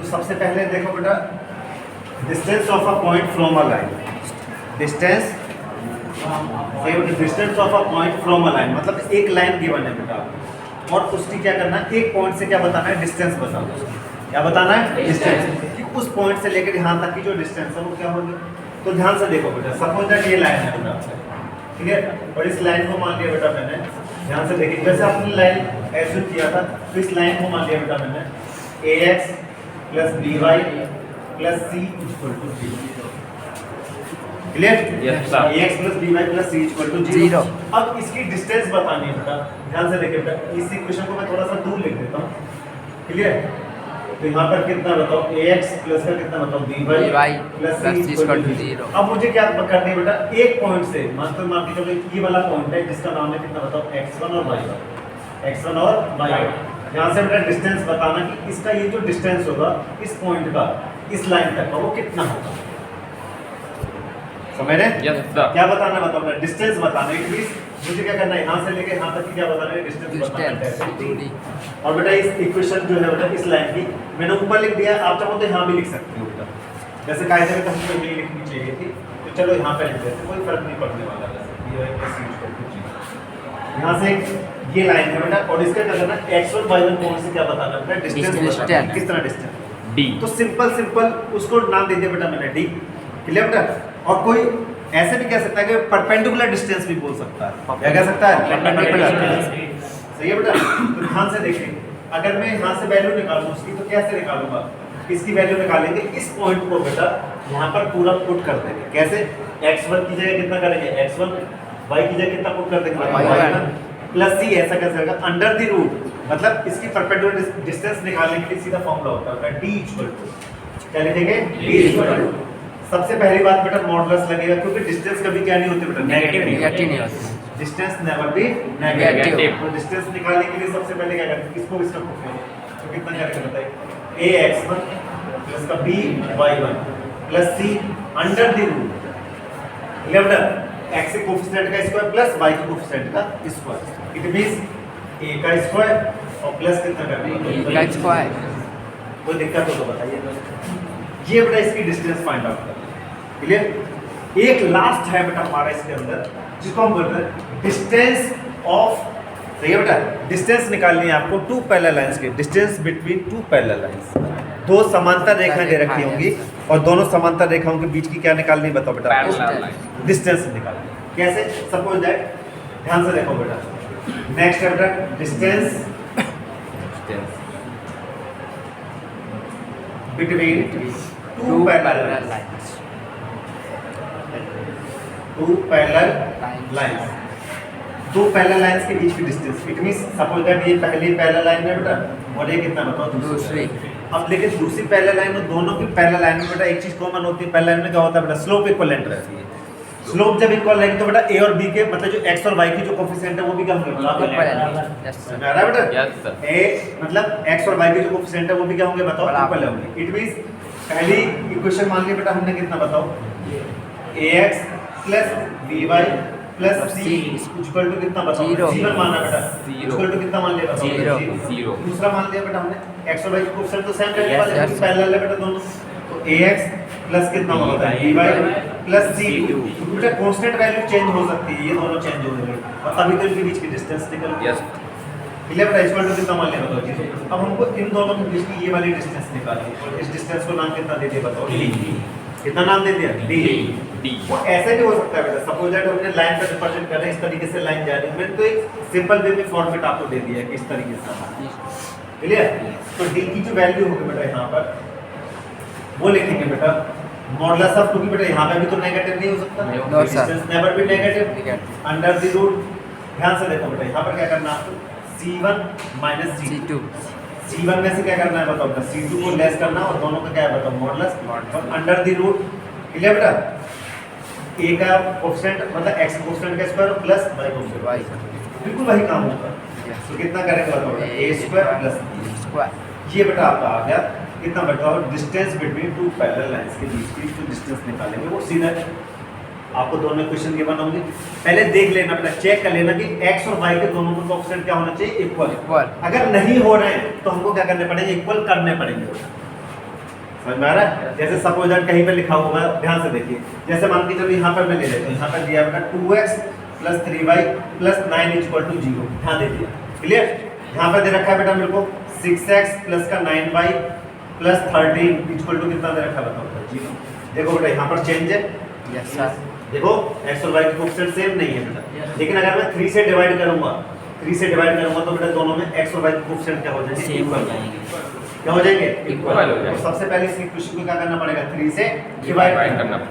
तो सबसे पहले देखो बेटा, distance of a point from a line. Distance of a point from a line मतलब एक लाइन गिवन है बेटा, और उसकी क्या करना है, एक पॉइंट से क्या बताना है, डिस्टेंस बताना। क्या बताना है, डिस्टेंस, कि उस पॉइंट से लेकर यहाँ तक की जो डिस्टेंस है वो क्या होगी। तो ध्यान से देखो बेटा, सपोज दैट ये लाइन है बेटा, ठीक है, और इस लाइन को मान लिया बेटा मैंने, ध्यान से देखिए, जैसे आपने लाइन एज्यूम किया था, तो इस लाइन को मान लिया बेटा मैंने ax plus by plus c equal to 0। Clear? ax plus by plus c equal to 0। अब इसकी डिस्टेंस बतानी है बेटा, ध्यान से देखिए बेटा, इस इक्वेशन को मैं थोड़ा सा दूर लिख देता हूँ। क्लियर? तो यहाँ पर कितना बताओ, ax प्लस का कितना बताओ, by plus c equal to 0। अब मुझे क्या करनी है बेटा, एक पॉइंट से मान के चलो ये वाला पॉइंट है जिसका नाम है कितना बताओ, x1 और y1, x1 और y1। यहाँ से बेटा डिस्टेंस बताना कि इसका ये जो डिस्टेंस होगा इस पॉइंट का इस लाइन तक का वो कितना होगा। समझ रहे? क्या बताना है बताओ, डिस्टेंस बताना है। मुझे क्या करना है, यहाँ से लेके यहाँ तक की क्या बताना है, डिस्टेंस बताना है। और बेटा इस इक्वेशन जो है बेटा इस लाइन की मैंने ऊपर लिख दिया, आप चाहो तो यहाँ भी लिख सकते हो बेटा, जैसे कायदे में तो हमको ये लिखनी चाहिए थी, तो चलो यहाँ पे लिख देते, कोई फर्क नहीं पड़ने वाला। यहाँ से ये लाइन है बेटा, और इसका क्या करना है, x1 y1 पॉइंट से क्या बताना है बेटा, डिस्टेंस। कितना डिस्टेंस, d। तो सिंपल उसको नाम दे दिया बेटा मैंने d। क्लियर बेटा? और कोई ऐसे भी कह सकता है कि परपेंडिकुलर डिस्टेंस भी बोल सकता है। क्या कह सकता है, परपेंडिकुलर। सही है बेटा? तो ध्यान से देखिए, अगर मैं यहाँ से वैल्यू निकालूं उसकी, तो कैसे निकालूंगा, इसकी वैल्यू निकालेंगे, इस पॉइंट को बेटा यहाँ पर पूरा पुट कर देंगे। कैसे, x1 की जगह कितना करेंगे, x1, y की जगह कितना पुट कर देंगे, y1 प्लस c। ऐसा कैसे होगा, अंडर द रूट, मतलब इसकी परपेंडिकुलर डिस्टेंस निकालने के लिए सीधा फॉर्मूला होता है d इक्वल टू, क्या लिखेंगे, d इक्वल टू। सबसे पहली बात बेटा मॉडुलस लगेगा, क्योंकि डिस्टेंस कभी क्या नहीं होती बेटा, नेगेटिव नहीं होती। Distance never be negative. तो डिस्टेंस निकालने के लिए सबसे पहले क्या करते हैं, इसको इसका पुट करो, तो कितना करेंगे बताइए, ax1 प्लस का by1 plus c under the root left x के कोएफिशिएंट का स्क्वायर प्लस y के कोएफिशिएंट का स्क्वायर। इट मींस a का स्क्वायर और प्लस कितना करना है, का स्क्वायर। कोई दिक्कत हो तो बताइए। ये बेटा इसकी डिस्टेंस फाइंड आउट करना। क्लियर? एक लास्ट है बेटा हमारा इसके अंदर, जिसको हम बोलते हैं डिस्टेंस ऑफ। सही है बेटा? डिस्टेंस निकालनी है आपको टू पैरेलल लाइंस की, distance between two parallel lines. दो समांतर रेखाएं दे रखी होंगी और दोनों समांतर रेखाओं के बीच की क्या निकालनी है बताओ बेटा, डिस्टेंस निकालनी। कैसे, सपोज दैट, ध्यान से देखो बेटा, नेक्स्ट है बेटा distance between two parallel lines. Two parallel lines, दो पैरेलल लाइंस के बीच की distance. It means suppose that ये पहली पैरेलल लाइन है बेटा, और ये कितना बताओ, दूसरी। अब लेकिन दूसरी पैरेलल लाइन में, दोनों की पैरेलल लाइन में बेटा एक चीज कॉमन होती है, पैरेलल लाइन में क्या होता है बेटा, स्लोप इक्विवेलेंट रहती है। स्लोप जब इक्वल रहेगी तो बेटा a और b के मतलब जो x और y की जो कोएफिशिएंट है वो भी क्या होंगे, समझ आ रहा है बेटा? a मतलब x और y के जो कोएफिशिएंट है वो भी क्या होंगे बताओ, इक्वल होंगे। इट मींस पहली इक्वेशन मान लिया बेटा हमने, कितना बताओ, ax plus by plus c equal to कितना बताओ, 0 माना बेटा, इक्वल टू कितना मान लिया बताओ, 0। दूसरा मान लिया बेटा हमने x और y के कोएफिशिएंट तो सेम रहने वाले हैं, पैरेलल है बेटा दोनों। तो ax प्लस कितना होता है, by प्लस c2। बेटा कांस्टेंट वैल्यू चेंज हो सकती है, ये दोनों चेंज हो जाएंगे और तभी तो इनके बीच की डिस्टेंस निकल गई। क्लियर बेटा? इक्वल टू कितना मान लिया बताओ जी। अब हमको इन दोनों के बीच की ये वाली डिस्टेंस निकालनी है, और इस डिस्टेंस को नाम कितना दे दिया बताओ, d। कितना नाम दे दिया, d। वो ऐसे भी हो सकता है बेटा, सपोज दैट हमने लाइन पर रिप्रेजेंट कर रहे हैं, इस तरीके से लाइन जा रही है, मैंने तो एक सिंपल वे में फॉर्मेट आपको दे दिया है कि इस तरीके से। क्लियर? तो d की जो वैल्यू होगी बेटा यहाँ पर वो लिखेंगे बेटा मॉडुलस ऑफ, क्योंकि बेटा यहाँ पे भी तो नेगेटिव नहीं हो सकता, distance never be negative, under the root. ध्यान से देखो बेटा, यहाँ पर क्या करना है आपको, c1 माइनस c2। c1 में से क्या करना है बताओ बेटा, c2 को लेस करना और दोनों का क्या है बताओ, मॉडुलस और अंडर द रूट। क्लियर बेटा? a का कोएफिशिएंट मतलब x कोएफिशिएंट का स्क्वायर प्लस y कोएफिशिएंट, बिल्कुल वही काम होगा। तो कितना करेंगे बताओ, a square plus b square. ये बेटा आपका आ गया कितना बताओ, distance between two parallel lines के बीच की जो डिस्टेंस निकालेंगे वो सीधा आपको दोनों क्वेश्चन गिवन होंगे। पहले देख लेना बेटा, चेक कर लेना कि x और y के दोनों का कोएफिशिएंट क्या होना चाहिए, इक्वल। अगर नहीं हो रहे हैं तो हमको क्या करने पड़ेंगे, इक्वल करने पड़ेंगे। समझ में आ रहा है? जैसे सपोज दैट कहीं पे लिखा होगा, ध्यान से देखिए, जैसे मान के चलो यहाँ पर मैं ले लेता हूँ, यहाँ पर दिया बेटा 2x + 3y + 9 = 0। ध्यान दीजिए, क्लियर? यहाँ पर दे रखा है बेटा मेरे को 6x + का 9y + 13 = कितना दे रखा है बताओ बेटा? 0। देखो बेटा यहाँ पर चेंज है, यस सर। देखो x और y के कोएफिशिएंट सेम नहीं है बेटा, लेकिन अगर मैं 3 से डिवाइड करूंगा, 3 से डिवाइड करूंगा तो बेटा दोनों में x और y के कोएफिशिएंट क्या हो जाएंगे? सेम हो जाएंगे। क्या हो जाएंगे? इक्वल हो तो जाएंगे। सबसे पहले इसकी इक्वेशन को क्या करना पड़ेगा? 3 से डिवाइड डिवाइड करना। करना।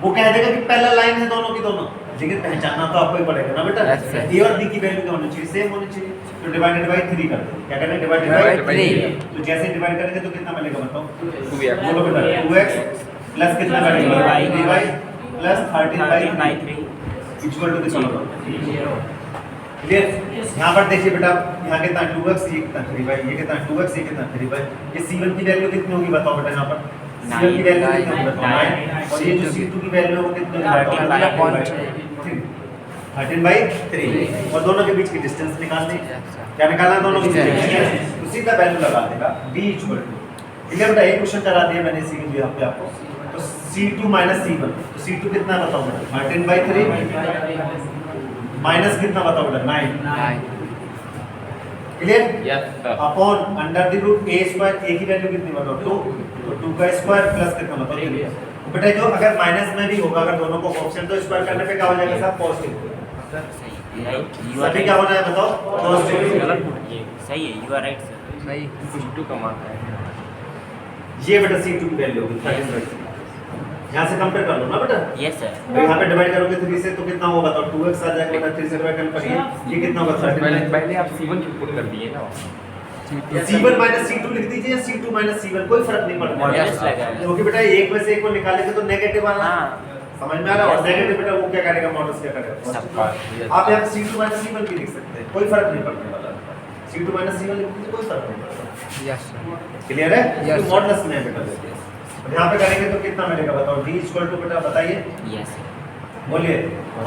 वो कह देगा कि पहला लाइन है दोनों की दोनों, लेकिन पहचानना तो आपको ही पड़ेगा ना बेटा। Yes, sir. a और b की वैल्यू क्या होनी चाहिए? सेम होनी चाहिए। तो डिवाइडेड बाय 3 कर दो। क्या करना है? Divided Divide by by 3। तो जैसे डिवाइड करेंगे तो कितना मिलेगा बताओ? 2x बोलो बेटा 2x प्लस कितना बनेगा? 3y प्लस 13/3 इक्वल टू कितना होगा? क्लियर? यहाँ पर देखिए बेटा, यहाँ कितना 2x, ये कितना 3y, ये कितना 2x, ये कितना 3y। ये c1 की वैल्यू कितनी होगी बताओ बेटा? यहाँ पर c1 की वैल्यू कितनी होगी बताओ? 9। और ये जो c2 की वैल्यू है वो कितनी होगी बताओ? 13/3। और दोनों के बीच की डिस्टेंस निकालनी है। क्या निकालना है दोनों के बीच? डिस्टेंस। तो सीधा वैल्यू लगा देगा b = क्लियर बेटा? एक क्वेश्चन करा दिया मैंने इसी के लिए यहाँ पे आपको। तो c2 - c1, तो c2 कितना है बताओ बेटा? 13/3 माइनस कितना बताओ बेटा? 9। Clear? Yes sir. Upon √a², a की वैल्यू कितनी बताओ? 2। तो 2 का स्क्वायर प्लस कितना बताओ? 3। बेटा जो अगर माइनस में भी होगा, अगर दोनों को ऑप्शन, तो स्क्वायर करने पे क्या हो जाएगा साहब? पॉजिटिव। सभी क्या हो जाएगा बताओ? पॉजिटिव। सही है, यू आर राइट सर। सही। c2 का मान है। ये बेटा c2 की वैल्यू होगी 13/3। यहाँ से कंपेयर कर लो ना बेटा। Yes sir. तो यहाँ पे डिवाइड करोगे 3 से तो कितना होगा बताओ? 2x आ जाएगा बेटा। 3 से डिवाइड करने पर ये कितना होगा? 13। पहले आप c1 की पुट कर दिए ना। c1 - c2 लिख दीजिए, c2 - c1, कोई फर्क नहीं पड़ता। मॉडल्स लगा है। क्योंकि बेटा एक में से एक को निकालेंगे तो नेगेटिव आना। हाँ। समझ में आ रहा है? और नेगेटिव बेटा वो क्या करेगा? मॉडल्स क्या करेगा? सबका। आप यहाँ c2 - c1 भी लिख सकते हैं, कोई फर्क नहीं पड़ने वाला। c2 - c1 लिख दीजिए, कोई फर्क नहीं पड़ता। Yes sir. क्लियर है? Yes, तो मॉडल्स में है बेटा। और यहाँ पे करेंगे तो कितना मिलेगा बताओ? d = बेटा बताइए, यस बोलिए।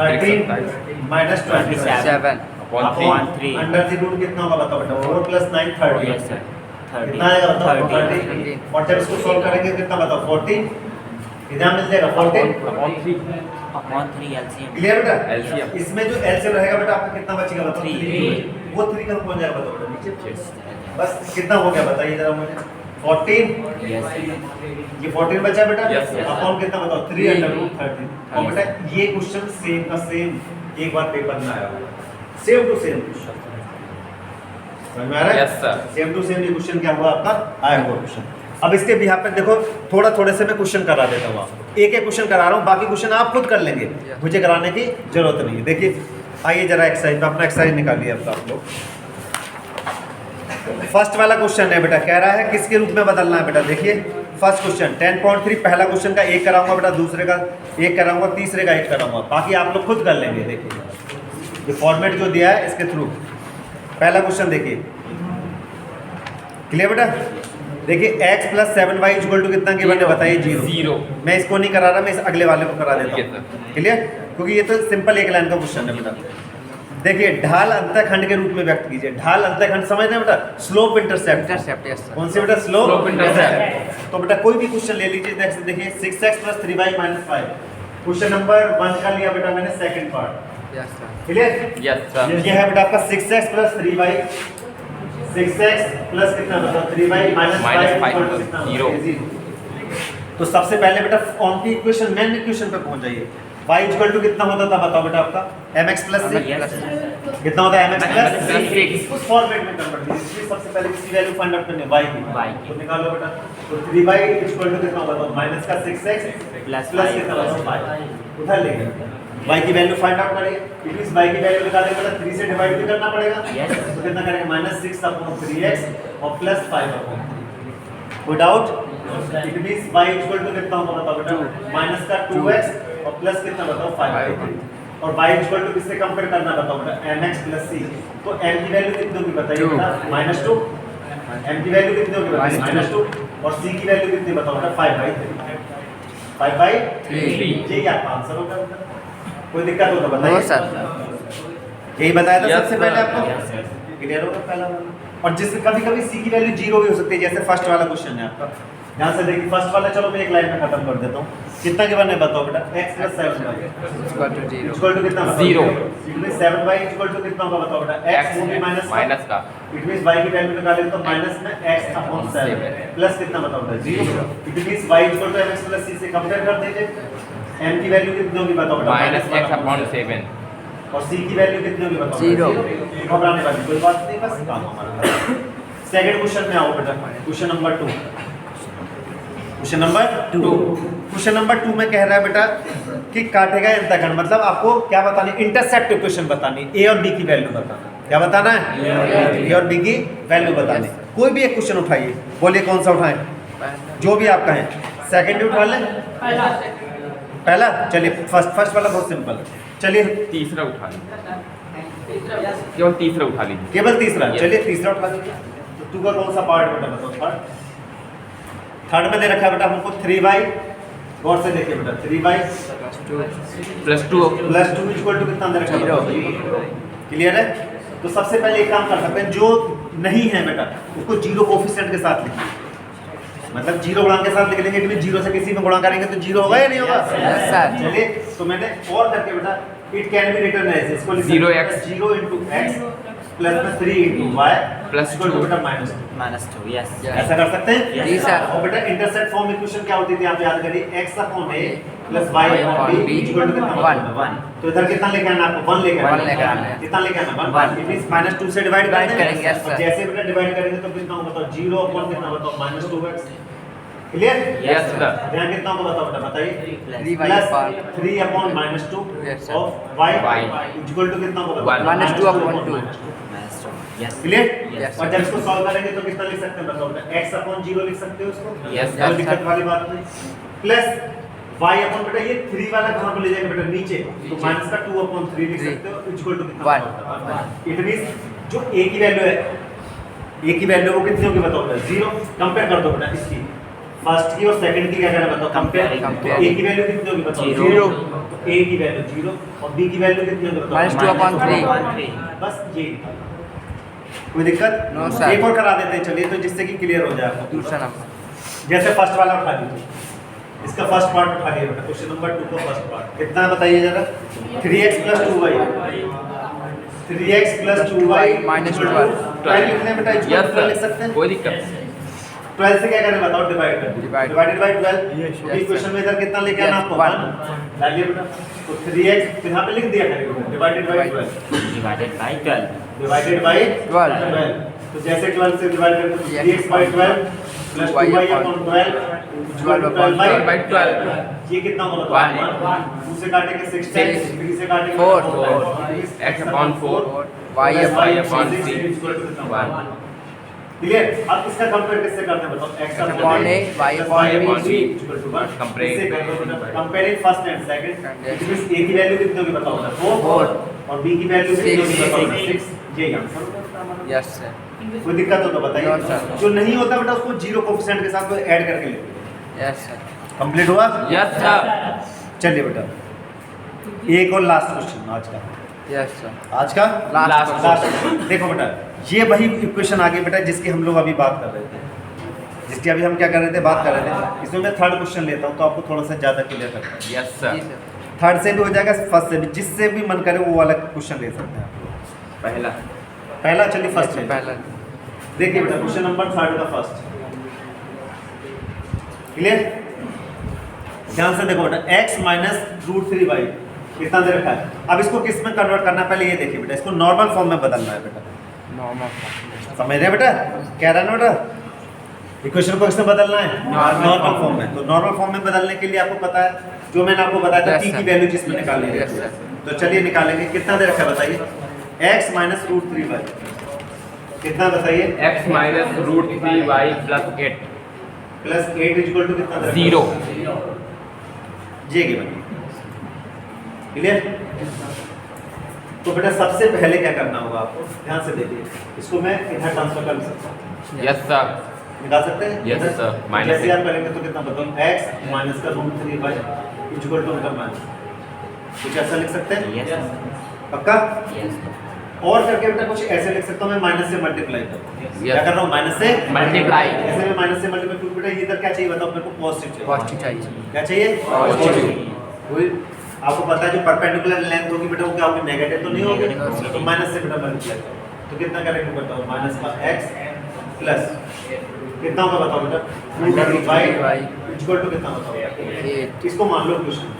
13 - 27 7 अपॉन 3 अंडर द रूट कितना होगा बताओ बेटा? 4 + 9 30। Yes sir. कितना आएगा बताओ? 30 30। और जब इसको सॉल्व करेंगे कितना बताओ? 40। इधर मिल जाएगा 40 अपॉन 3 अपॉन 3 एलसीएम। क्लियर बेटा? LCM। इसमें जो एलसीएम रहेगा बेटा आपका कितना बचेगा बताओ? 3। 3। वो 3 कहाँ पहुंच जाएगा बताओ बेटा? नीचे। बस कितना हो गया बताइए जरा मुझे? 14। यस ये 14 बचा बेटा। Yes, yes. अपॉन कितना बताओ? 3 √ 13। और बेटा ये क्वेश्चन सेम का सेम एक बार पेपर में आया हुआ, सेम टू सेम क्वेश्चन। समझ में आ रहा है? Yes, sir. Same to same ये क्वेश्चन क्या हुआ आपका? आया हुआ क्वेश्चन। अब इसके बिहाफ पे देखो, थोड़ा थोड़े से मैं क्वेश्चन करा देता हूँ आपको। एक एक क्वेश्चन करा रहा हूँ, बाकी क्वेश्चन आप खुद कर लेंगे, मुझे कराने की जरूरत नहीं है। देखिए आइए जरा एक्सरसाइज में अपना एक्सरसाइज निकालिए अब आप लोग। फर्स्ट वाला क्वेश्चन है बेटा, कह रहा है किसके रूप में बदलना है बेटा? देखिए फर्स्ट क्वेश्चन 10.3 पहला क्वेश्चन का 1 कराऊंगा बेटा, दूसरे का 1 कराऊंगा, तीसरे का 1 कराऊंगा, बाकी आप लोग खुद कर लेंगे। देखिए ये फॉर्मेट जो दिया है इसके थ्रू पहला क्वेश्चन देखिए। क्लियर बेटा? देखिए x + 7y = कितना गिवन है बताइए? 0। मैं इसको नहीं करा रहा, मैं इस अगले वाले को करा देता हूँ। क्लियर? क्योंकि ये तो सिंपल एक लाइन का क्वेश्चन है बेटा। देखिए ढाल अंतःखंड के रूप में व्यक्त कीजिए। ढाल अंतःखंड समझ रहे हैं बेटा? Slope intercept. Intercept. Yes sir. कौन से बेटा? Slope Slope intercept। इंटरसेप्ट। तो बेटा कोई भी क्वेश्चन ले लीजिए। नेक्स्ट देखिए 6x + 3y - 5। क्वेश्चन नंबर 1 का लिया बेटा मैंने, second part. Yes sir. Clear? Yes sir. ये है बेटा आपका 6x + 3y, 6x प्लस कितना बताओ? 3y - 5 -5 कितना? 0। 0। तो सबसे पहले बेटा फॉर्म की इक्वेशन, मेन इक्वेशन पे पहुंच जाइए। y = कितना होता था बताओ बेटा आपका? mx + 6 कितना होता है? mx + 6 उस फॉर्मेट में कन्वर्ट कीजिए। सबसे पहले किसी वैल्यू फाइंड आउट करनी है y की, तो निकालो बेटा। तो 3y = कितना होगा बताओ? माइनस का 6x प्लस कितना बताओ? 5 उधर लेंगे। y की वैल्यू फाइंड आउट करिए। इट मींस y की वैल्यू निकालने के लिए 3 से डिवाइड भी करना पड़ेगा। Yes. तो कितना करेंगे? -6/3x और +5/3। कोई डाउट? इट मींस y = कितना होगा बताओ बेटा? माइनस का 2x और प्लस कितना बताओ? 5/3। और y = किससे कंपेयर करना बताओ बेटा? mx + c। तो m की वैल्यू कितनी होगी बताइए बेटा? -2। m की वैल्यू कितनी होगी बताइए? -2। और c की वैल्यू कितनी बताओ बेटा? 5/3। 5/3 यही आपका आंसर होगा बेटा। कोई दिक्कत हो तो नो बताइए। सर। यही बताया था Yes, सबसे sir. पहले आपको। Yes, sir. क्लियर होगा पहला वाला? और जिससे कभी कभी सी की वैल्यू 0 भी हो सकती है, जैसे फर्स्ट वाला क्वेश्चन है आपका। ध्यान से देखिए फर्स्ट वाला, चलो मैं एक लाइन में खत्म कर देता हूँ। कितना गिवन है बताओ बेटा, x + 7y इक्वल टू कितना बताओ? 0। It means 7y equal to कितना होगा बताओ बेटा? x वो भी माइनस का इट मींस y की वैल्यू निकालें तो माइनस में x/7 प्लस कितना बताओ बेटा? 0। It means y equal to mx + c से कंपेयर कर दीजिए। m की वैल्यू कितनी होगी बताओ बेटा? -x/7 और c की वैल्यू कितनी होगी बताओ? 0। घबराने वाली कोई बात नहीं, बस काम हमारा। सेकंड क्वेश्चन में आओ बेटा, क्वेश्चन नंबर 2। क्वेश्चन नंबर 2 में कह रहा है बेटा कि काटेगा अंतःखंड, मतलब आपको क्या बतानी, इंटरसेप्ट इक्वेशन बतानी, a और b की वैल्यू बताना। क्या बताना है? a और b की वैल्यू बतानी। कोई भी एक क्वेश्चन उठाइए, बोलिए कौन सा उठाएं, जो भी आप कहें। सेकंड उठा लें, पहला चलिए, फर्स्ट वाला बहुत सिंपल है, चलिए तीसरा उठा लीजिए, केवल तीसरा उठा लीजिए। केवल तीसरा, चलिए तीसरा उठा लीजिए। तो 2 का कौन सा पार्ट बेटा बताओ? थर्ड में दे रखा है बेटा हमको 3y, गौर से देखिए बेटा 3y +2 इक्वल टू कितना दे रखा है? क्लियर है? तो सबसे पहले एक काम कर सकते हैं, जो नहीं है बेटा उसको जीरो कोफिशिएंट के साथ लिखिए, मतलब जीरो गुणांक के साथ लिख लेंगे कि जीरो से किसी में गुणा करेंगे तो जीरो होगा या नहीं होगा? Yes, sir. चलिए तो मैंने और करके बेटा it can be written as, इसको लिख 0x 0 * x प्लस में 3 * y प्लस इक्वल टू बेटा -2। -2 यस। ऐसा कर सकते हैं? Yes, जी सर। और बेटा इंटरसेप्ट फॉर्म इक्वेशन क्या होती थी आप याद करिए, x/a plus y/b equal to कितना? 1। तो इधर कितना लेके आना आपको? 1 लेके आना। 1 लेके आना है। कितना लेके आना? 1। 1। इट मींस -2 से डिवाइड Divide करेंगे, yes, और sir. जैसे बेटा डिवाइड करेंगे तो कितना होगा बताओ? 0 अपॉन कितना बताओ? -2x। क्लियर? Yes, sir. यहाँ कितना होगा बताओ बेटा, बताइए? 3y plus upon 3 upon -2 Yes, sir. Of y Y equal to कितना होगा? One. -2 upon 2। -2 yes. Clear? Yes, और sir. जब इसको सॉल्व करेंगे तो कितना लिख सकते हैं बताओ बेटा? x/0 लिख सकते हो उसको? Yes, कोई sir. दिक्कत वाली बात नहीं। प्लस y अपॉन बेटा ये 3 वाला कहां पे ले जाएंगे बेटा? नीचे। तो माइनस का 2/3 लिख 3 सकते हो इक्वल टू कितना? 1। इट मींस जो a की वैल्यू है, a की वैल्यू वो कितनी होगी बताओ बेटा? 0। कंपेयर कर दो बेटा इसकी, फर्स्ट की और सेकंड की क्या करना बताओ? कंपेयर। तो Compare. a की वैल्यू कितनी होगी बताओ? 0। तो a की वैल्यू 0 और b की वैल्यू कितनी होगी बताओ? -2/3। बस ये। कोई दिक्कत? No, sir. एक और करा देते हैं चलिए, तो जिससे कि क्लियर हो जाए आपको। दूसरा नंबर जैसे फर्स्ट वाला उठा लीजिए, इसका फर्स्ट पार्ट उठा लिया बेटा, क्वेश्चन नंबर 2 का फर्स्ट पार्ट कितना है बताइए जरा? 3x + 2y 3x + 2y -12 12 लिखने बेटा, Yes, इक्वल sir. लिख सकते हैं। कोई दिक्कत नहीं। 12 से क्या करें बताओ? डिवाइड कर Divide. Divided by 12। Yes, इस क्वेश्चन में इधर कितना लेके आना Yes, आपको? 1. 1 डालिए बेटा। तो 3x यहां पे लिख दिया करेंगे divided by 12 divided by 12 divided by 12। 12। तो जैसे 12 से डिवाइड करें तो Yes. 3x / 12 plus 2y upon 12 by 12 ये कितना होगा? 1. 2 से काटेंगे 6 Six. 3 से काटेंगे 4. x/4 y y upon upon 3 1 clear? अब इसका कंपेयर किससे करते हैं बताओ? x upon a, y upon b equal to 1 Compare. Comparing first and second, it means a की वैल्यू कितनी होगी बताओ? 4 4 और b की वैल्यू कितनी होगी 6. बताओ? 6। ये आंसर होगा हमारा। Yes sir. कोई दिक्कत हो तो No, बताइए। sir. जो नहीं होता बेटा उसको जीरो कोफिशिएंट के साथ ऐड करके लिखिए। Yes sir. कंप्लीट हुआ? Yes sir. चलिए बेटा एक और लास्ट क्वेश्चन आज का यस सर। आज का लास्ट लास्ट देखो बेटा, ये वही इक्वेशन आ गई बेटा जिसकी हम लोग अभी बात कर रहे थे, जिसकी अभी हम क्या कर रहे थे? बात कर रहे थे। इसमें मैं थर्ड क्वेश्चन लेता हूँ तो आपको थोड़ा सा ज़्यादा क्लियर करता हूँ। यस जी सर। सर। थर्ड से भी हो जाएगा, फर्स्ट से भी, जिससे भी मन करे वो वाला क्वेश्चन ले सकते हैं आप लोग। पहला पहला चलिए फर्स्ट ले पहला देखिए बेटा, क्वेश्चन नंबर 3 का फर्स्ट। क्लियर? ध्यान से देखो बेटा, x - √3y कितना दे रखा है। अब इसको किस में कन्वर्ट करना है पहले ये देखिए बेटा, इसको नॉर्मल फॉर्म में बदलना है बेटा। नॉर्मल समझ रहे बेटा? कह रहा है ना बेटा, इक्वेशन को किसमें बदलना है? नॉर्मल फॉर्म में। तो नॉर्मल फॉर्म में बदलने के लिए आपको पता है, जो मैंने आपको बताया था, Yes, t की sir. वैल्यू जिसमें निकालनी है। Yes, sir. तो चलिए निकालेंगे। कितना दे रखा है बताइए? x - √3y कितना बताइए? x - √3y + 8 plus 8 equal to कितना दे रखा है? 0 ये गिवन। क्लियर? तो बेटा सबसे पहले क्या करना होगा आपको, ध्यान से देखिए, इसको मैं इधर ट्रांसफर कर सकता हूँ। Yes sir. निकाल सकते हैं? Yes, sir. Minus जैसे it. आप करेंगे तो कितना बताओ? x माइनस का √3y इक्वल टू उनका माइनस, कुछ ऐसा लिख सकते हैं? यस पक्का? यस और करके बेटा कुछ ऐसे लिख सकता हूँ मैं माइनस से मल्टीप्लाई करूँ क्या कर रहा हूँ माइनस से Multiply. ऐसे में माइनस से मल्टीप्लाई क्योंकि बेटा इधर क्या चाहिए बताओ मेरे को पॉजिटिव पॉजिटिव चाहिए। क्या चाहिए Positive. वही आपको पता है जो परपेंडिकुलर लेंथ होगी बेटा वो क्या होगी नेगेटिव तो नहीं होगी Negative. तो माइनस से बेटा मल्टीप्लाई करो तो कितना करेंगे बताओ माइनस का x प्लस कितना होगा बताओ बेटा रूट y इक्वल टू कितना बताओ बेटा 8 इसको मान लो क्वेश्चन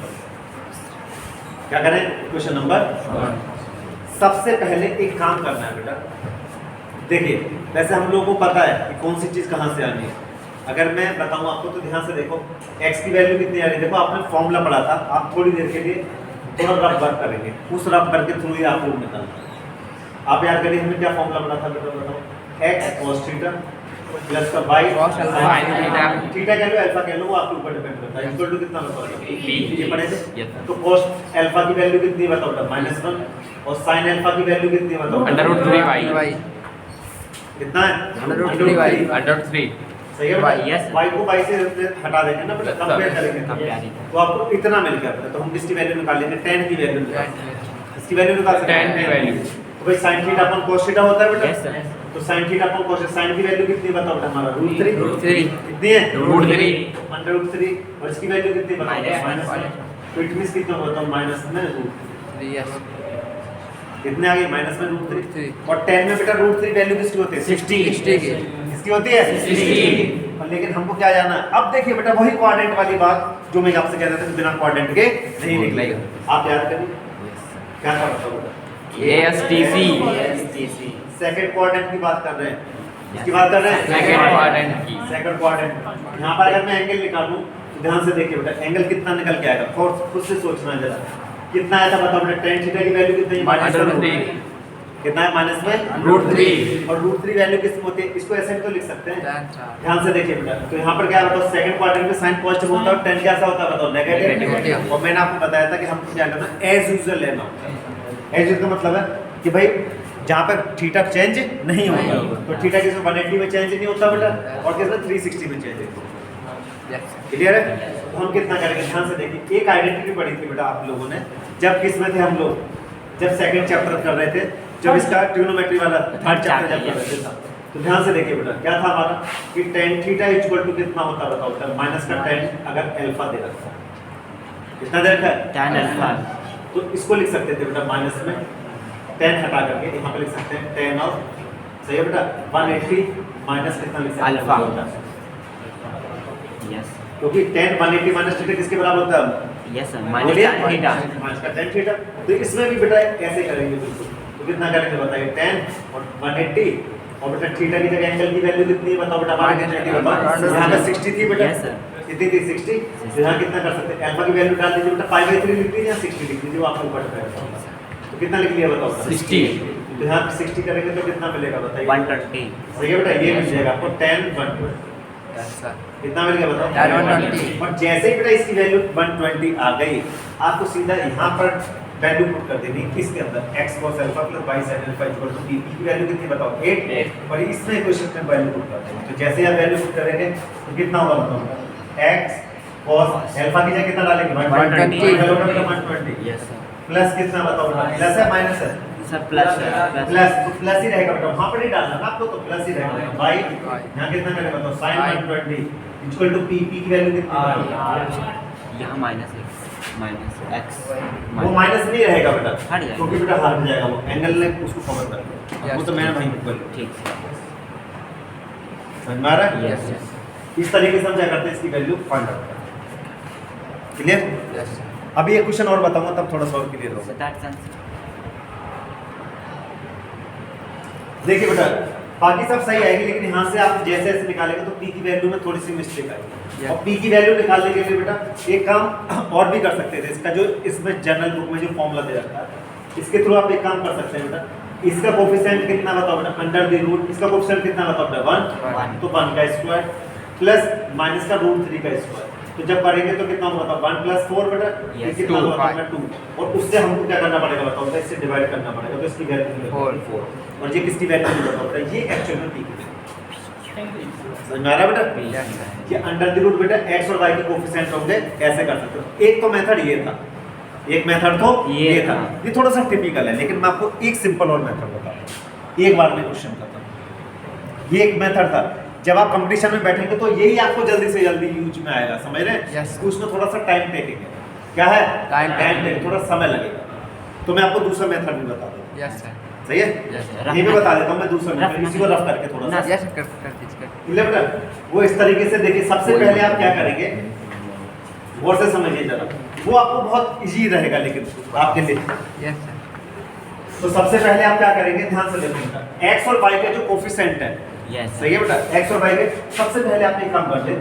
क्या करें क्वेश्चन नंबर सबसे पहले एक काम करना है बेटा देखिए वैसे हम लोगों को पता है कि कौन सी चीज़ कहाँ से आनी है अगर मैं बताऊं आपको तो ध्यान से देखो x की वैल्यू कितनी आ रही है देखो आपने फॉर्मूला पढ़ा था आप थोड़ी देर के लिए थोड़ा रफ वर्क करेंगे उस रफ वर्क के थ्रू ही आप लोग निकालना आप याद करिए हमने क्या फॉर्मूला पढ़ा था बेटा बताओ x cos थीटा प्लस का y Cos alpha, sin theta. Theta कह लो अल्फा कह लो वो आपके ऊपर डिपेंड करता है इक्वल टू कितना बताओ ये पढ़े थे Yes, sir. तो cos अल्फा की वैल्यू कितनी बताओ बेटा -1 और sin अल्फा की वैल्यू कितनी बताओ Under root 3y. y कितना है Under root 3y. Under 3. सही है Y, yes. y को y से हटा देंगे ना बेटा कंपेयर करेंगे Comparing. तो आपको इतना मिल गया बेटा तो हम किसकी वैल्यू निकाल लेंगे tan की वैल्यू इसकी वैल्यू निकाल सकते हैं Tan की value. तो भाई sin थीटा अपन cos थीटा होता है बेटा Yes, sir. तो sin थीटा अपन cos sin की वैल्यू कितनी बताओ बेटा हमारा √3 √3. कितनी है Root 3. √3 और इसकी वैल्यू कितनी बताओ Minus -1 तो इट मींस कितना बताओ माइनस में yes कितने आ गई माइनस में √3 3 और 10 में बेटा √3 वैल्यू किसकी होती है 60 की किसकी होती है 60 और लेकिन हमको क्या जाना है अब देखिए बेटा वही क्वाड्रेंट वाली बात जो मैं आपसे कहता था कि बिना क्वाड्रेंट के नहीं निकलेगा आप याद करिए क्या था बताओ बेटा ASTC. सेकंड क्वाड्रेंट की बात कर रहे हैं इसकी बात कर रहे हैं Second quadrant की. सेकंड क्वाड्रेंट यहाँ पर अगर मैं एंगल निकालूं तो ध्यान से देखिए बेटा एंगल कितना निकल के आएगा खुद से सोचना है जरा कितना आया था बताओ बेटा tan थीटा की वैल्यू कितनी है Under -1 3. कितना है माइनस में √3. और √3 वैल्यू किस में होती है इसको ऐसे भी तो लिख सकते हैं tan था ध्यान से देखिए बेटा तो यहाँ पर क्या बताओ सेकंड क्वाड्रेंट में साइन पॉजिटिव होता है और tan कैसा होता है बताओ नेगेटिव Negative. और मैंने आपको बताया था कि हमको क्या करना है एज यूजुअल लेना एज यूजुअल का मतलब है कि भाई जहाँ पर थीटा चेंज नहीं होगा तो थीटा किसमें 180 में चेंज नहीं होता बेटा और किसमें 360 में चेंज होता है yes क्लियर है तो हम कितना करेंगे ध्यान से देखिए एक आइडेंटिटी पढ़ी थी बेटा आप लोगों ने जब किस में थे हम लोग जब सेकंड चैप्टर कर रहे थे जब इसका ट्रिग्नोमेट्री वाला थर्ड चैप्टर जब कर रहे थे तो ध्यान से देखिए बेटा क्या था हमारा कि tan थीटा इक्वल टू कितना होता बताओ बेटा माइनस का tan अगर अल्फा दे रखा है कितना दे रखा है Tan alpha. तो इसको लिख सकते थे बेटा माइनस में tan हटा करके यहाँ पे लिख सकते हैं tan ऑफ सही है बेटा 180 माइनस कितना लिख सकते हैं Alpha. बेटा? Yes. क्योंकि tan 180 माइनस थीटा किसके बराबर होता है Yes, sir. बोलिए? Minus tan theta. माइनस का tan थीटा तो इसमें भी बेटा ऐसे करेंगे बिल्कुल तो कितना करेंगे बताइए tan और 180 और बेटा थीटा की जगह एंगल की वैल्यू कितनी है बताओ बेटा 180 बताओ यहाँ पे 60 थी बेटा Yes, sir. कितनी थी 60 तो यहाँ कितना कर सकते हैं अल्फा की वैल्यू डाल दीजिए बेटा पाई बाई 3 लिख दीजिए या 60 लिख दीजिए वो आपको ऊपर डिपेंड है तो कितना लिख लिया बताओ 60. तो यहाँ पे 60 करेंगे तो कितना मिलेगा बताइए 120. सही है बेटा ये मिल जाएगा आपको tan 120 yes sir कितना मिल गया बताओ tan 120 और जैसे ही बेटा इसकी वैल्यू 120 आ गई आपको सीधा यहाँ पर वैल्यू पुट कर देनी इसके अंदर x cos alpha plus y sin alpha equal to p की वैल्यू कितनी बताओ 8 और इसमें क्वेश्चन में वैल्यू पुट कर देंगे तो जैसे आप वैल्यू पुट करेंगे तो कितना होगा बताओ x cos अल्फा की जगह कितना डालेंगे 120 Yes, sir. प्लस कितना बताओ प्लस है माइनस है Sir, plus. Plus. प्लस तो प्लस ही रहेगा बेटा वहां पर नहीं डालना ना आपको तो प्लस ही रहेगा y यहाँ कितना करेगा बताओ sin 120 इक्वल टू p की वैल्यू कितनी बताओ यहाँ minus x. Minus x. वो माइनस नहीं रहेगा बेटा हट जाएगा। क्योंकि बेटा हट जाएगा वो एंगल ने उसको कवर कर दिया Yes. वो तो मैंने वहीं पे बोल ठीक है. समझ में आ रहा है Yes, yes. इस तरीके से हम क्या करते हैं इसकी वैल्यू फाइंड आउट करते हैं क्लियर yes अभी एक क्वेश्चन और बताऊंगा तब थोड़ा सा और क्लियर So होगा that's answer. देखिए बेटा बाकी सब सही आएगी लेकिन यहाँ से आप जैसे जैसे निकालेंगे तो p की वैल्यू में थोड़ी सी मिस्टेक आएगी Yeah. और p की वैल्यू निकालने के लिए बेटा एक काम और भी कर सकते थे इसका जो इसमें जनरल बुक में जो फॉर्मूला दे रखा है इसके थ्रू आप एक काम कर सकते हैं बेटा इसका कोफिशिएंट कितना बताओ बेटा अंडर द रूट इसका कोफिशिएंट कितना बताओ बेटा 1 तो 1 का स्क्वायर प्लस माइनस का √3 का स्क्वायर तो जब करेंगे तो कितना होगा बताओ 1 + 4 बेटा ये Yes, कितना 2, होगा बेटा 2 और उससे हमको क्या करना पड़ेगा बताओ बेटा इससे डिवाइड करना पड़ेगा तो इसकी वैल्यू 4 और ये किसकी वैल्यू बताओ बेटा ये एक्चुअल में p की वैल्यू समझ में आ रहा है बेटा ये अंडर द रूट बेटा x और y के कोफिशिएंट होंगे ऐसे कर सकते हो एक तो मेथड ये था एक मेथड तो ये ये था, था। ये थोड़ा सा टिपिकल है, लेकिन मैं आपको एक सिंपल और मेथड बताता हूँ, एक बार में क्वेश्चन करता हूँ। ये एक मेथड था, जब आप कंपटीशन में बैठेंगे तो यही आपको जल्दी से जल्दी यूज में आएगा, समझ रहे हैं? Yes. उसमें थोड़ा सा टाइम टेकिंग है, क्या है? Time टेकिंग, थोड़ा समय लगेगा। तो मैं आपको दूसरा मेथड भी बता दूँ, यस सर, सही है? यस ये भी बता देता हूँ मैं दूसरा रफ मेथड, इसी को रफ करके थोड़ा सा यस कर दीजिए। क्लियर बेटा? वो इस तरीके से देखिए, सबसे पहले आप क्या करेंगे, गौर से समझिए जरा, वो आपको बहुत इजी रहेगा लेकिन आपके लिए। यस सर, तो सबसे पहले आप क्या करेंगे, ध्यान से देखो बेटा, x और y के जो कोफिशिएंट है, यस सही है बेटा, x और y के, सबसे पहले आप एक काम करते हैं,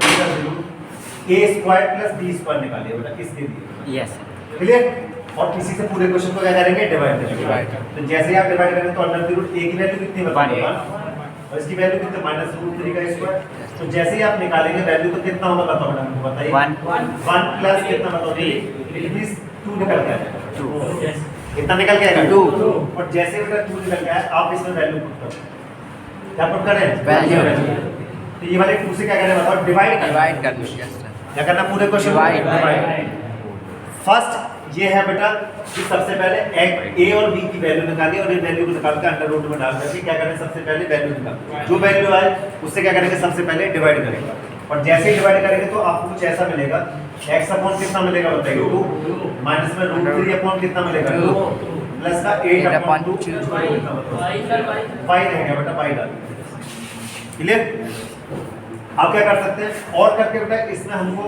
a² + b² निकालिए बेटा, इसके लिए, यस क्लियर? और किसी से पूरे क्वेश्चन को क्या करेंगे, डिवाइड करेंगे। Divide। तो जैसे ही आप डिवाइड करेंगे तो अंडर द रूट a की वैल्यू कितनी बताओगे? One। 1 और इसकी वैल्यू कितनी, -√3 का स्क्वायर। तो जैसे ही आप निकालेंगे वैल्यू तो कितना होगा बताओ बेटा, हमको बताइए। 1 1 प्लस कितना बताओ, 3 2 निकल के आएगा, 2 कितना निकल के आएगा, 2। और जैसे बेटा 2 निकल के आए, आप इसमें वैल्यू पुट करो, क्या पुट करें, Value। तो ये वाले 2 से क्या करें बताओ, डिवाइड करें। डिवाइड कर दीजिए। यस सर, क्या करना पूरे क्वेश्चन Divide। फर्स्ट ये है बेटा कि सबसे पहले ए और बी की वैल्यू निकालिए, और ये वैल्यू को निकाल के अंडर रूट में डाल करके क्या करें, सबसे पहले वैल्यू निकाल, जो वैल्यू आए उससे क्या करेंगे, सबसे पहले डिवाइड करेंगे, और जैसे ही डिवाइड करेंगे तो आपको कुछ ऐसा मिलेगा, x अपॉन कितना मिलेगा बताइए, 2 माइनस में √3 अपॉन कितना मिलेगा, 2 प्लस का 8 अपॉन 2 कितना बताओ, y रहेगा बेटा, y डाल, क्लियर? आप क्या कर सकते हैं और करके बेटा, इसमें हमको,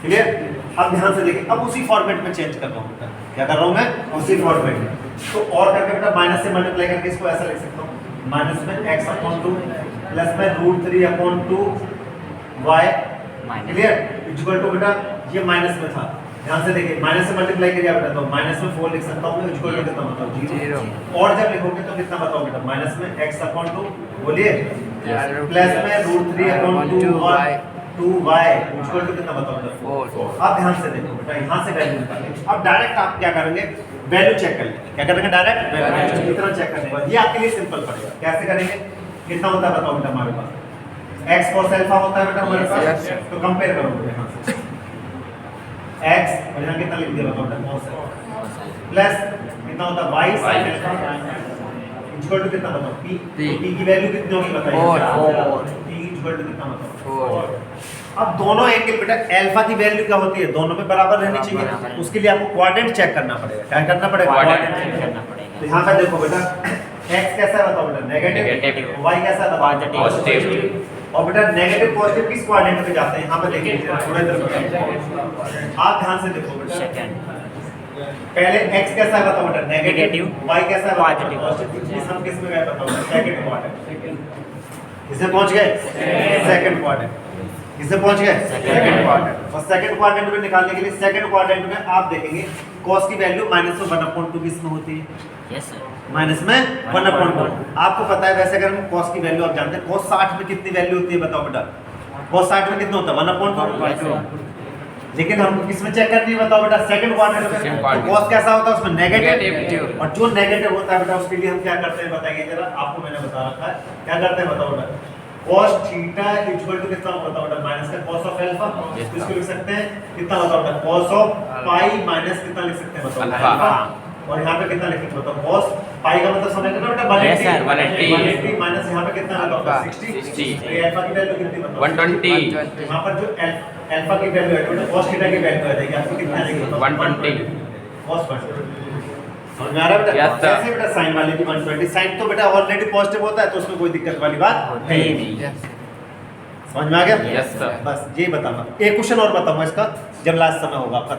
क्लियर? अब ध्यान से देखिए, अब उसी फॉर्मेट में चेंज कर रहा हूँ बेटा, क्या कर रहा हूँ मैं, उसी फॉर्मेट में। तो और करके बेटा माइनस से मल्टीप्लाई करके इसको ऐसा लिख सकता हूँ, माइनस में x अपॉन 2 प्लस में √3 upon 2 y, clear? Equal to बेटा, ये माइनस में था, ध्यान से देखिए, माइनस से मल्टीप्लाई किया बेटा तो माइनस में 4 लिख सकता हूँ मैं, इक्वल टू कितना बताओ, 0। और जब लिखोगे तो कितना बताओ बेटा, माइनस में x अपॉन 2, बोलिए, प्लस में √3 अपॉन 2y इक्वल टू कितना बताओ बेटा, 4। अब ध्यान से देखो बेटा, यहाँ से वैल्यू निकालेंगे, अब डायरेक्ट आप क्या करेंगे, वैल्यू चेक कर लेंगे, क्या करेंगे, डायरेक्ट वैल्यू कितना चेक करने के बाद ये आपके लिए सिंपल पड़ेगा, कैसे करेंगे, कितना होता है बताओ बेटा, हमारे पास x cos अल्फा होता है बेटा हमारे पास, तो कंपेयर करो यहाँ से, x और यहाँ कितना लिख दिया बताओ बेटा, cos अल्फा प्लस कितना होता है y sin alpha equal to कितना बताओ, p, p की वैल्यू कितनी होगी बताइए, 4। p इक्वल टू कितना बताओ, 4। अब दोनों एंगल बेटा अल्फा की वैल्यू क्या होती है, दोनों में बराबर रहनी चाहिए, उसके लिए आपको क्वाड्रेंट चेक करना पड़ेगा, क्या करना पड़ेगा, क्वाड्रेंट क्वाड्रेंट। करना पड़ेगा। तो यहाँ पे देखो बेटा, x कैसा है बताओ बेटा, नेगेटिव, Negative। y कैसा है बताओ, Positive। और बेटा नेगेटिव पॉजिटिव किस क्वाड्रेंट में जाते हैं, यहाँ पे देखिए थोड़ा इधर बताओ, आप ध्यान से देखो बेटा, सेकंड पहले x कैसा है बताओ बेटा, नेगेटिव, Negative। y कैसा है Positive। पॉजिटिव, इस हम किस में गए बताओ, सेकंड क्वाड्रेंट, किससे पहुंच गए, सेकंड क्वाड्रेंट, किससे पहुंच गए, सेकंड क्वाड्रेंट। और सेकंड क्वाड्रेंट में निकालने के लिए सेकंड क्वाड्रेंट में आप देखेंगे cos की वैल्यू -1/2 किस में होती है, यस सर, माइनस में 1/2। आपको पता है वैसे अगर हम cos की वैल्यू आप जानते हैं, cos 60 में कितनी वैल्यू होती है बताओ बेटा, cos 60 में कितना होता है 1/2, लेकिन हम किसमें चेक करनी है बताओ बेटा, सेकंड क्वाड्रेंट में, तो cos कैसा होता है उसमें नेगेटिव, और जो नेगेटिव होता है बेटा उसके लिए हम क्या करते हैं बताइए जरा, आपको मैंने बता रखा है, क्या करते हैं बताओ बेटा, cos थीटा इक्वल टू कितना बताओ बेटा, माइनस का cos ऑफ अल्फा, इसको लिख सकते हैं कितना बताओ बेटा, cos ऑफ पाई माइनस कितना लिख सकते हैं बताओ अल्फा, और यहाँ पे कितना लिखेंगे बताओ, cos पाई का मतलब समझ लेना बेटा 180 माइनस यहाँ पे कितना लगा 60, तो ये अल्फा की वैल्यू कितनी बताओ 120। यहाँ पर जो अल्फा की वैल्यू है बेटा cos थीटा की वैल्यू आ जाएगी, आपको कितना आएगी बताओ 120। cos 120। समझ में आ रहा है बेटा, Yes, sir। ऐसे बेटा साइन वाले की 120, साइन तो बेटा ऑलरेडी पॉजिटिव होता है तो उसमें कोई दिक्कत वाली बात है ही नहीं। यस समझ में आ गया, Yes, sir। बस ये बताना, एक क्वेश्चन और बताऊंगा इसका जब लास्ट समय होगा आपका।